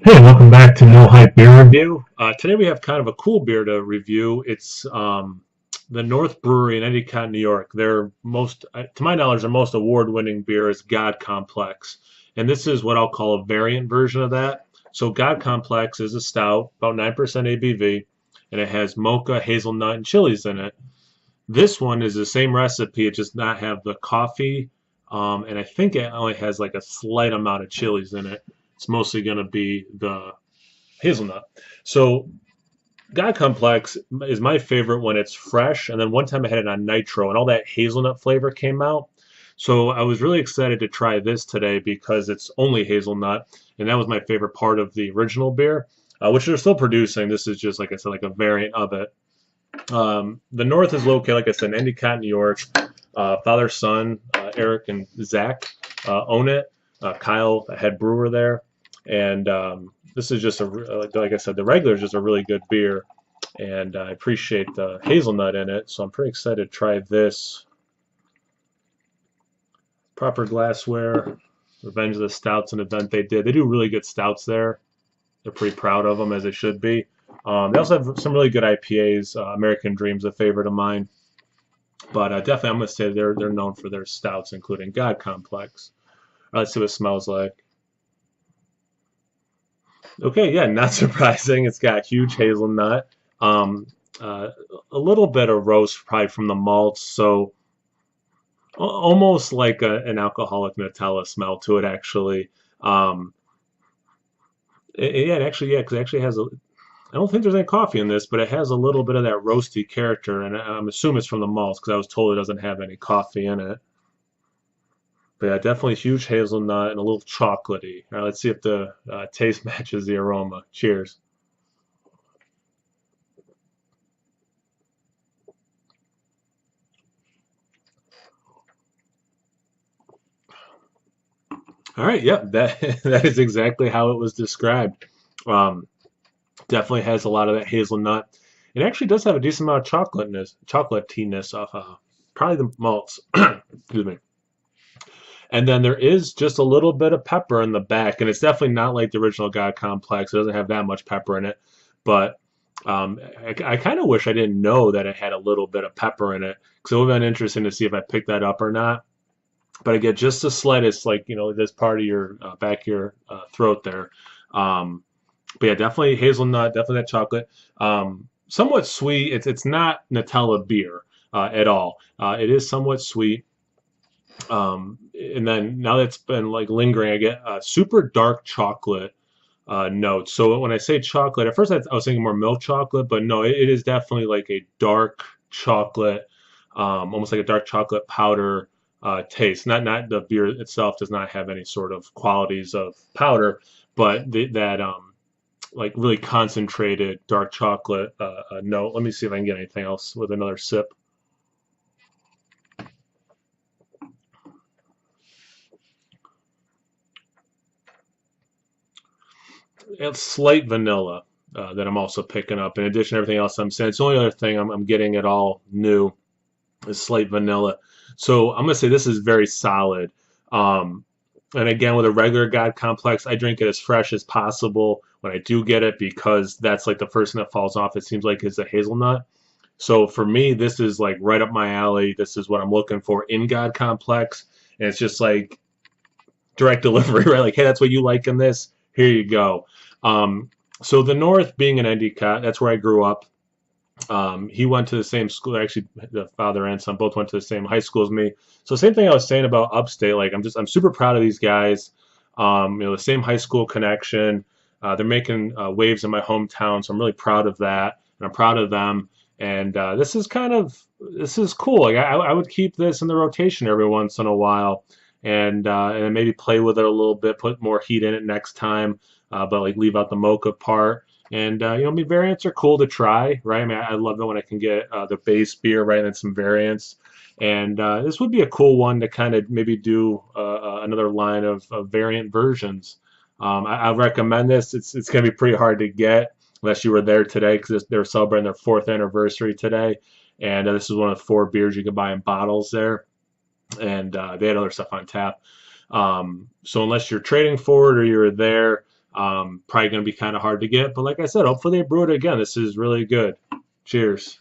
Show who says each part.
Speaker 1: Hey, welcome back to No Hype Beer Review. Today we have kind of a cool beer to review. It's the North Brewery in Endicott, New York. Their most, to my knowledge, their most award-winning beer is God Complex, and this is what I'll call a variant version of that. So God Complex is a stout, about 9% ABV, and it has mocha, hazelnut, and chilies in it. This one is the same recipe, it does not have the coffee, and I think it only has like a slight amount of chilies in it. It's mostly going to be the hazelnut. So God Complex is my favorite when it's fresh. And then one time I had it on nitro, and all that hazelnut flavor came out. So I was really excited to try this today because it's only hazelnut, and that was my favorite part of the original beer, which they're still producing. This is just like I said, like a variant of it. The North is located, like I said, in Endicott, New York. Father, son, Eric and Zach own it. Kyle, the head brewer there, and this is just like I said, the regular is just a really good beer, and I appreciate the hazelnut in it. So I'm pretty excited to try this. Proper glassware. Revenge of the Stouts, an event they did. They do really good stouts there. They're pretty proud of them, as they should be. They also have some really good IPAs. American Dream's a favorite of mine. But definitely, I'm going to say they're known for their stouts, including God Complex. All right, let's see what it smells like. Okay, yeah, not surprising. It's got huge hazelnut, um, uh, a little bit of roast probably from the malts, so almost like an alcoholic Nutella smell to it, actually. Um, yeah, yeah, because it actually has a. I don't think there's any coffee in this, but it has a little bit of that roasty character, and I'm assuming it's from the malts because I was told it doesn't have any coffee in it. But yeah, definitely huge hazelnut and a little chocolatey. All right, let's see if the taste matches the aroma. Cheers. All right, yep, that that is exactly how it was described. Um, Definitely has a lot of that hazelnut. It actually does have a decent amount of chocolatiness off probably the malts. Excuse me. And then there is just a little bit of pepper in the back, and it's definitely not like the original God Complex. It doesn't have that much pepper in it, but I kind of wish I didn't know that it had a little bit of pepper in it because it would have been interesting to see if I picked that up or not. But I get just the slightest, like this part of your back of your throat there. Um, but yeah, definitely hazelnut, definitely that chocolate. Somewhat sweet. It's not Nutella beer at all. It is somewhat sweet. And then now that's been like lingering, I get super dark chocolate notes. So when I say chocolate, at first I was thinking more milk chocolate, but no, it is definitely like a dark chocolate, almost like a dark chocolate powder taste. Not the beer itself does not have any sort of qualities of powder, but that like really concentrated dark chocolate note. Let me see if I can get anything else with another sip. It's slight vanilla that I'm also picking up. In addition to everything else I'm saying, it's the only other thing I'm getting at all new is slight vanilla. So I'm gonna say this is very solid. Um, and again, with a regular God Complex, I drink it as fresh as possible when I do get it because that's like the first thing that falls off. It seems like is the hazelnut. So for me, this is like right up my alley. This is what I'm looking for in God Complex, and it's just like direct delivery, right? Like, hey, that's what you like in this. Here you go. So the North, being an Endicott, that's where I grew up. He went to the same school. Actually, the father and son both went to the same high school as me. So same thing I was saying about Upstate. Like I'm super proud of these guys. The same high school connection. They're making waves in my hometown, so I'm really proud of that, and I'm proud of them. And this is cool. Like I would keep this in the rotation every once in a while, and maybe play with it a little bit, put more heat in it next time, but like leave out the mocha part. And I mean, variants are cool to try, right? I mean, I love it when I can get the base beer, right, and then some variants. And this would be a cool one to kind of maybe do another line of variant versions. I recommend this. It's going to be pretty hard to get unless you were there today because they're celebrating their fourth anniversary today. And this is one of the four beers you can buy in bottles there. And they had other stuff on tap. So unless you're trading for it or you're there, Probably going to be kind of hard to get, but like I said, hopefully they brew it again. This is really good. Cheers.